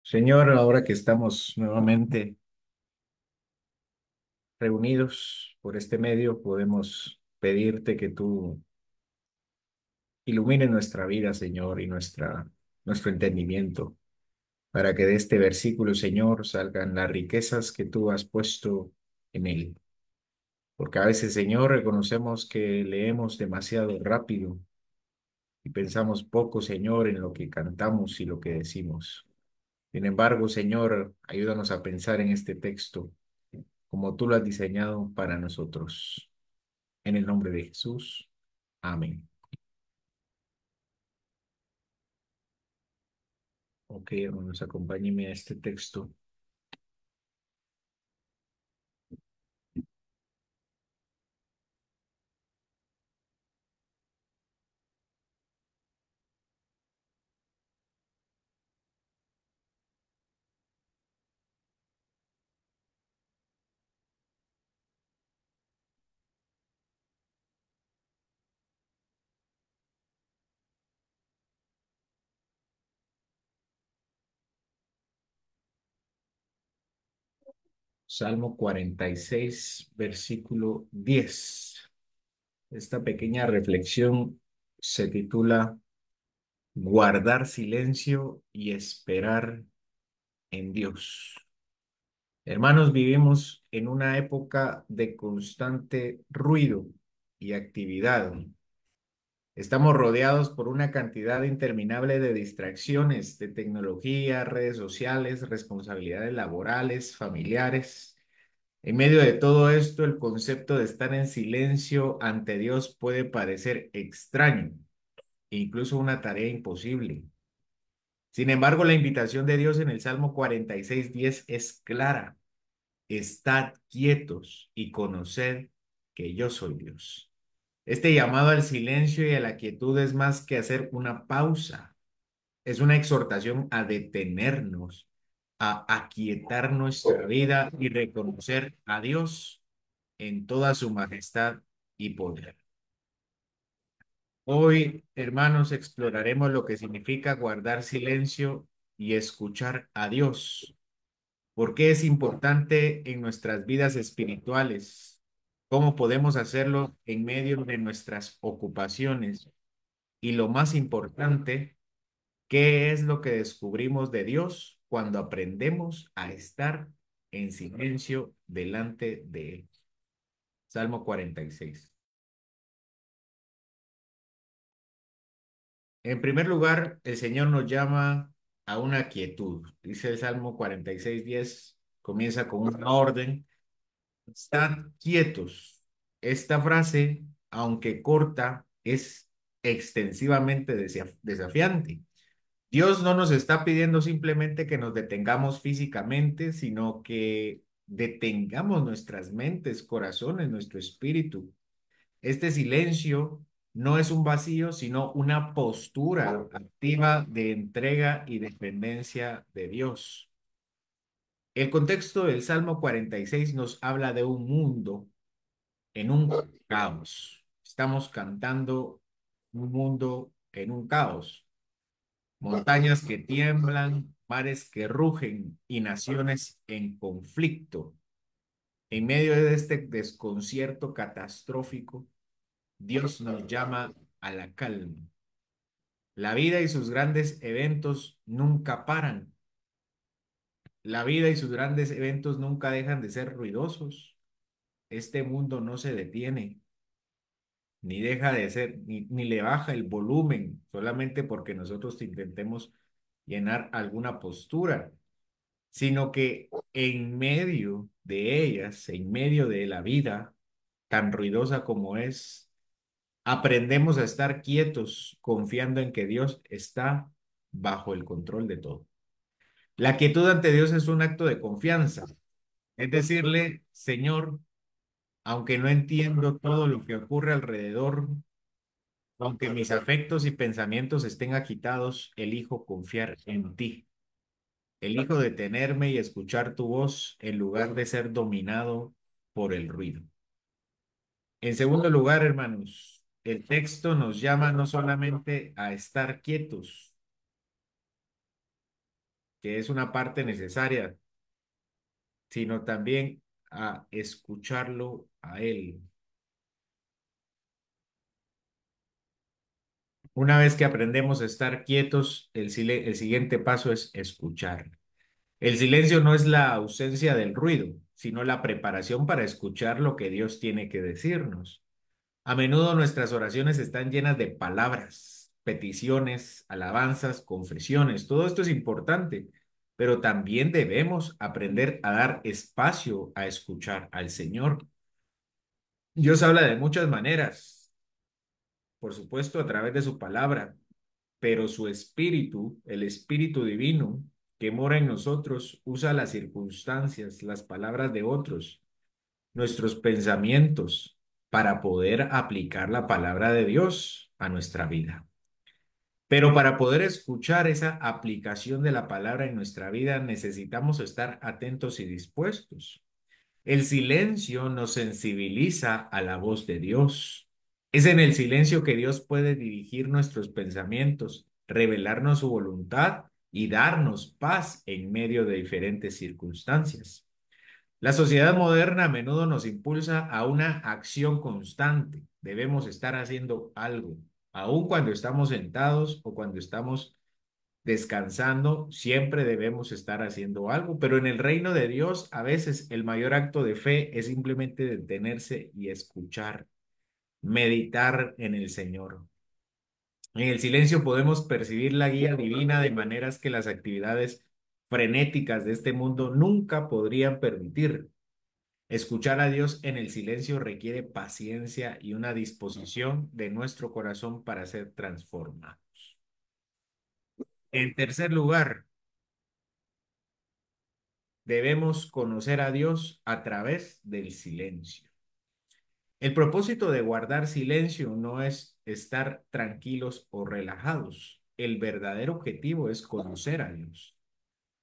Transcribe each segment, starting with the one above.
Señor, ahora que estamos nuevamente reunidos por este medio, podemos pedirte que tú ilumines nuestra vida, Señor, y nuestro entendimiento, para que de este versículo, Señor, salgan las riquezas que tú has puesto en él. Porque a veces, Señor, reconocemos que leemos demasiado rápido y pensamos poco, Señor, en lo que cantamos y lo que decimos. Sin embargo, Señor, ayúdanos a pensar en este texto como tú lo has diseñado para nosotros. En el nombre de Jesús. Amén. Ok, hermanos, acompáñenme a este texto. Salmo 46, versículo 10. Esta pequeña reflexión se titula Guardar silencio y esperar en Dios. Hermanos, vivimos en una época de constante ruido y actividad. Estamos rodeados por una cantidad interminable de distracciones, de tecnología, redes sociales, responsabilidades laborales, familiares. En medio de todo esto, el concepto de estar en silencio ante Dios puede parecer extraño e incluso una tarea imposible. Sin embargo, la invitación de Dios en el Salmo 46:10 es clara. Estad quietos y conoced que yo soy Dios. Este llamado al silencio y a la quietud es más que hacer una pausa, es una exhortación a detenernos, a aquietar nuestra vida y reconocer a Dios en toda su majestad y poder. Hoy, hermanos, exploraremos lo que significa guardar silencio y escuchar a Dios. ¿Por qué es importante en nuestras vidas espirituales? ¿Cómo podemos hacerlo en medio de nuestras ocupaciones? Y lo más importante, ¿qué es lo que descubrimos de Dios cuando aprendemos a estar en silencio delante de Él? Salmo 46. En primer lugar, el Señor nos llama a una quietud. Dice el Salmo 46:10, comienza con una orden. Estad quietos. Esta frase, aunque corta, es extensivamente desafiante. Dios no nos está pidiendo simplemente que nos detengamos físicamente, sino que detengamos nuestras mentes, corazones, nuestro espíritu. Este silencio no es un vacío, sino una postura activa de entrega y dependencia de Dios. El contexto del Salmo 46 nos habla de un mundo en un caos. Estamos cantando un mundo en un caos. Montañas que tiemblan, mares que rugen y naciones en conflicto. En medio de este desconcierto catastrófico, Dios nos llama a la calma. La vida y sus grandes eventos nunca paran. La vida y sus grandes eventos nunca dejan de ser ruidosos. Este mundo no se detiene, ni deja de ser, ni le baja el volumen solamente porque nosotros intentemos llenar alguna postura, sino que en medio de ellas, en medio de la vida tan ruidosa como es, aprendemos a estar quietos, confiando en que Dios está bajo el control de todo. La quietud ante Dios es un acto de confianza, es decirle, Señor, aunque no entiendo todo lo que ocurre alrededor, aunque mis afectos y pensamientos estén agitados, elijo confiar en ti. Elijo detenerme y escuchar tu voz en lugar de ser dominado por el ruido. En segundo lugar, hermanos, el texto nos llama no solamente a estar quietos, que es una parte necesaria, sino también a escucharlo a Él. Una vez que aprendemos a estar quietos, el siguiente paso es escuchar. El silencio no es la ausencia del ruido, sino la preparación para escuchar lo que Dios tiene que decirnos. A menudo nuestras oraciones están llenas de palabras, peticiones, alabanzas, confesiones. Todo esto es importante, pero también debemos aprender a dar espacio a escuchar al Señor. Dios habla de muchas maneras, por supuesto, a través de su palabra, pero su espíritu, el espíritu divino que mora en nosotros, usa las circunstancias, las palabras de otros, nuestros pensamientos, para poder aplicar la palabra de Dios a nuestra vida. Pero para poder escuchar esa aplicación de la palabra en nuestra vida, necesitamos estar atentos y dispuestos. El silencio nos sensibiliza a la voz de Dios. Es en el silencio que Dios puede dirigir nuestros pensamientos, revelarnos su voluntad y darnos paz en medio de diferentes circunstancias. La sociedad moderna a menudo nos impulsa a una acción constante. Debemos estar haciendo algo, aun cuando estamos sentados o cuando estamos descansando, siempre debemos estar haciendo algo, pero en el reino de Dios a veces el mayor acto de fe es simplemente detenerse y escuchar, meditar en el Señor. En el silencio podemos percibir la guía divina de maneras que las actividades frenéticas de este mundo nunca podrían permitir. Escuchar a Dios en el silencio requiere paciencia y una disposición de nuestro corazón para ser transformados. En tercer lugar, debemos conocer a Dios a través del silencio. El propósito de guardar silencio no es estar tranquilos o relajados. El verdadero objetivo es conocer a Dios.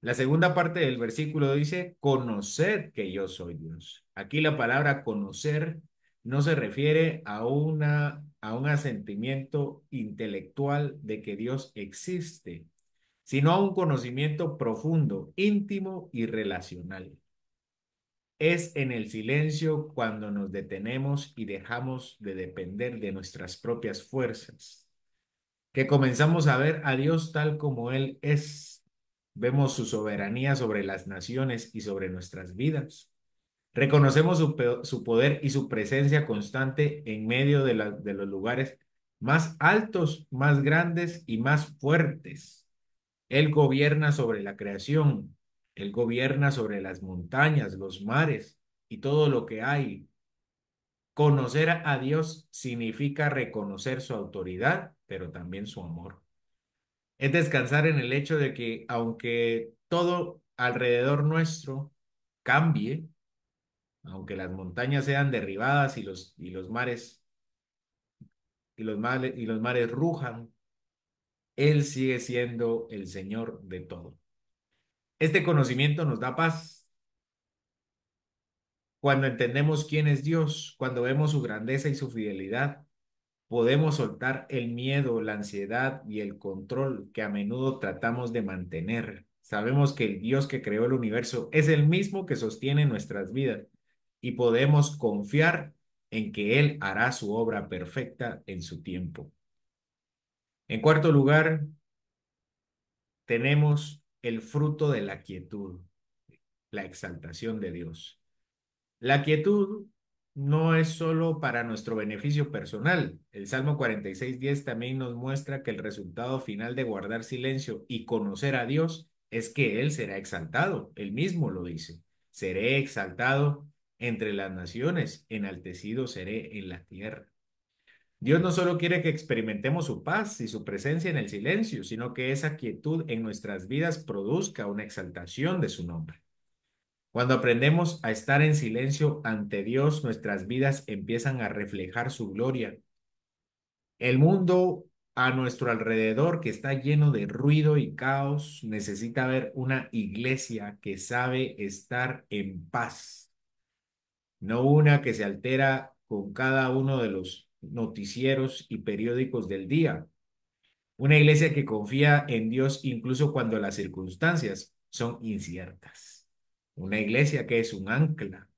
La segunda parte del versículo dice, conoced que yo soy Dios. Aquí la palabra conocer no se refiere a un asentimiento intelectual de que Dios existe, sino a un conocimiento profundo, íntimo y relacional. Es en el silencio cuando nos detenemos y dejamos de depender de nuestras propias fuerzas, que comenzamos a ver a Dios tal como Él es. Vemos su soberanía sobre las naciones y sobre nuestras vidas. Reconocemos su poder y su presencia constante en medio de los lugares más altos, más grandes y más fuertes. Él gobierna sobre la creación, Él gobierna sobre las montañas, los mares y todo lo que hay. Conocer a Dios significa reconocer su autoridad, pero también su amor. Es descansar en el hecho de que aunque todo alrededor nuestro cambie, aunque las montañas sean derribadas y los mares rujan, Él sigue siendo el Señor de todo. Este conocimiento nos da paz cuando entendemos quién es Dios, cuando vemos su grandeza y su fidelidad. Podemos soltar el miedo, la ansiedad y el control que a menudo tratamos de mantener. Sabemos que el Dios que creó el universo es el mismo que sostiene nuestras vidas y podemos confiar en que Él hará su obra perfecta en su tiempo. En cuarto lugar, tenemos el fruto de la quietud, la exaltación de Dios. La quietud no es solo para nuestro beneficio personal. El Salmo 46:10 también nos muestra que el resultado final de guardar silencio y conocer a Dios es que Él será exaltado. Él mismo lo dice. Seré exaltado entre las naciones, enaltecido seré en la tierra. Dios no solo quiere que experimentemos su paz y su presencia en el silencio, sino que esa quietud en nuestras vidas produzca una exaltación de su nombre. Cuando aprendemos a estar en silencio ante Dios, nuestras vidas empiezan a reflejar su gloria. El mundo a nuestro alrededor, que está lleno de ruido y caos, necesita ver una iglesia que sabe estar en paz, no una que se altera con cada uno de los noticieros y periódicos del día. Una iglesia que confía en Dios incluso cuando las circunstancias son inciertas. Una iglesia que es un ancla.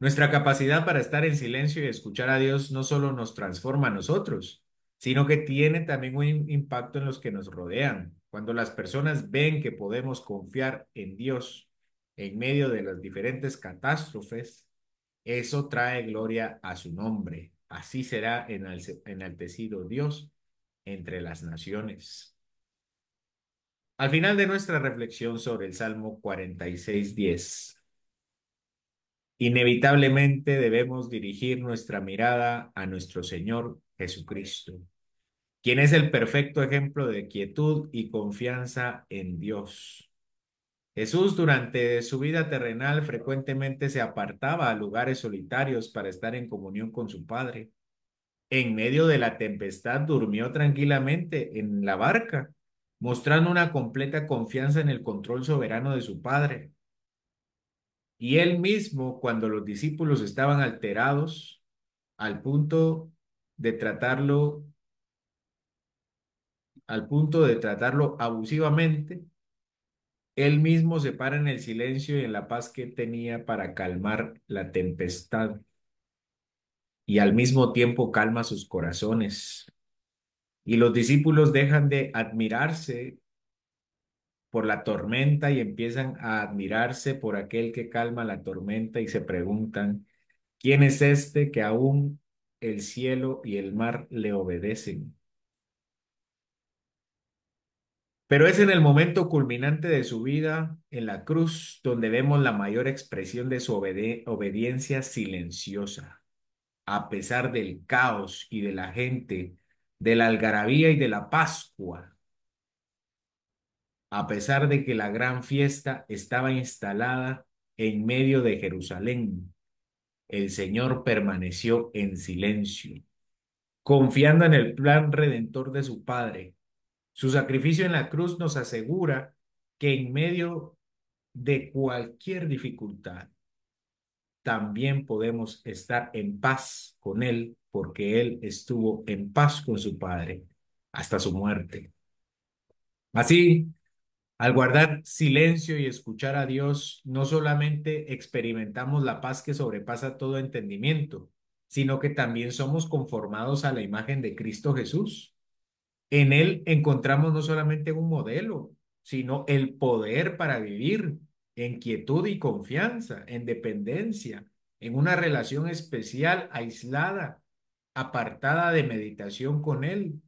Nuestra capacidad para estar en silencio y escuchar a Dios no solo nos transforma a nosotros, sino que tiene también un impacto en los que nos rodean. Cuando las personas ven que podemos confiar en Dios en medio de las diferentes catástrofes, eso trae gloria a su nombre. Así será enaltecido Dios entre las naciones. Al final de nuestra reflexión sobre el Salmo 46:10, inevitablemente debemos dirigir nuestra mirada a nuestro Señor Jesucristo, quien es el perfecto ejemplo de quietud y confianza en Dios. Jesús durante su vida terrenal frecuentemente se apartaba a lugares solitarios para estar en comunión con su Padre. En medio de la tempestad durmió tranquilamente en la barca, mostrando una completa confianza en el control soberano de su Padre. Y él mismo, cuando los discípulos estaban alterados al punto de tratarlo, al punto de tratarlo abusivamente, él mismo se para en el silencio y en la paz que tenía para calmar la tempestad y al mismo tiempo calma sus corazones. Y los discípulos dejan de admirarse por la tormenta y empiezan a admirarse por aquel que calma la tormenta y se preguntan, ¿quién es este que aún el cielo y el mar le obedecen? Pero es en el momento culminante de su vida, en la cruz, donde vemos la mayor expresión de su obediencia silenciosa, a pesar del caos y de la gente, de la algarabía y de la Pascua, a pesar de que la gran fiesta estaba instalada en medio de Jerusalén. El Señor permaneció en silencio, confiando en el plan redentor de su Padre. Su sacrificio en la cruz nos asegura que en medio de cualquier dificultad también podemos estar en paz con Él, porque Él estuvo en paz con su Padre hasta su muerte. Así, al guardar silencio y escuchar a Dios, no solamente experimentamos la paz que sobrepasa todo entendimiento, sino que también somos conformados a la imagen de Cristo Jesús. En Él encontramos no solamente un modelo, sino el poder para vivir en quietud y confianza, en dependencia, en una relación especial, aislada, apartada de meditación con Él.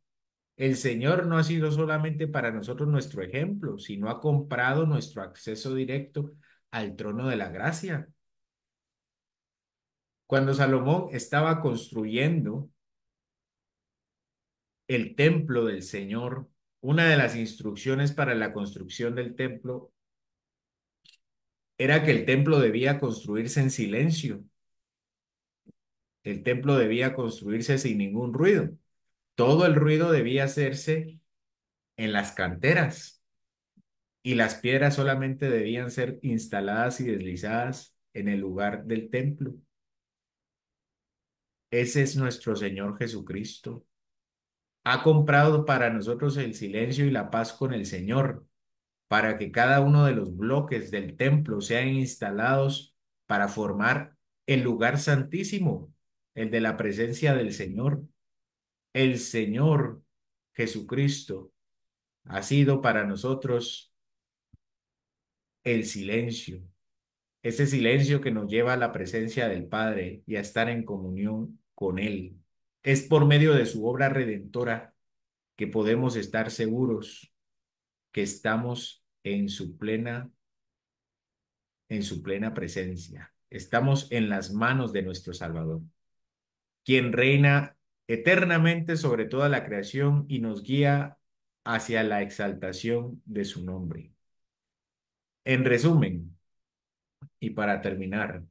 El Señor no ha sido solamente para nosotros nuestro ejemplo, sino ha comprado nuestro acceso directo al trono de la gracia. Cuando Salomón estaba construyendo el templo del Señor, una de las instrucciones para la construcción del templo era que el templo debía construirse en silencio. El templo debía construirse sin ningún ruido. Todo el ruido debía hacerse en las canteras y las piedras solamente debían ser instaladas y deslizadas en el lugar del templo. Ese es nuestro Señor Jesucristo. Ha comprado para nosotros el silencio y la paz con el Señor, para que cada uno de los bloques del templo sean instalados para formar el lugar santísimo, el de la presencia del Señor. El Señor Jesucristo ha sido para nosotros el silencio, ese silencio que nos lleva a la presencia del Padre y a estar en comunión con Él. Es por medio de su obra redentora que podemos estar seguros que estamos en su plena presencia. Estamos en las manos de nuestro Salvador, quien reina eternamente sobre toda la creación y nos guía hacia la exaltación de su nombre. En resumen, y para terminar,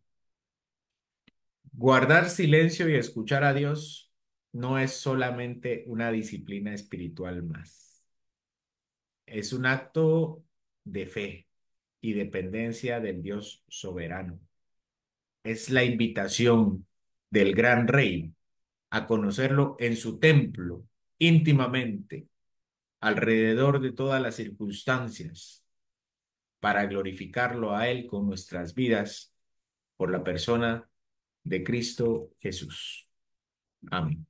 guardar silencio y escuchar a Dios no es solamente una disciplina espiritual más, es un acto de fe y dependencia del Dios soberano. Es la invitación del gran rey a conocerlo en su templo íntimamente alrededor de todas las circunstancias para glorificarlo a Él con nuestras vidas por la persona de Cristo Jesús. Amén.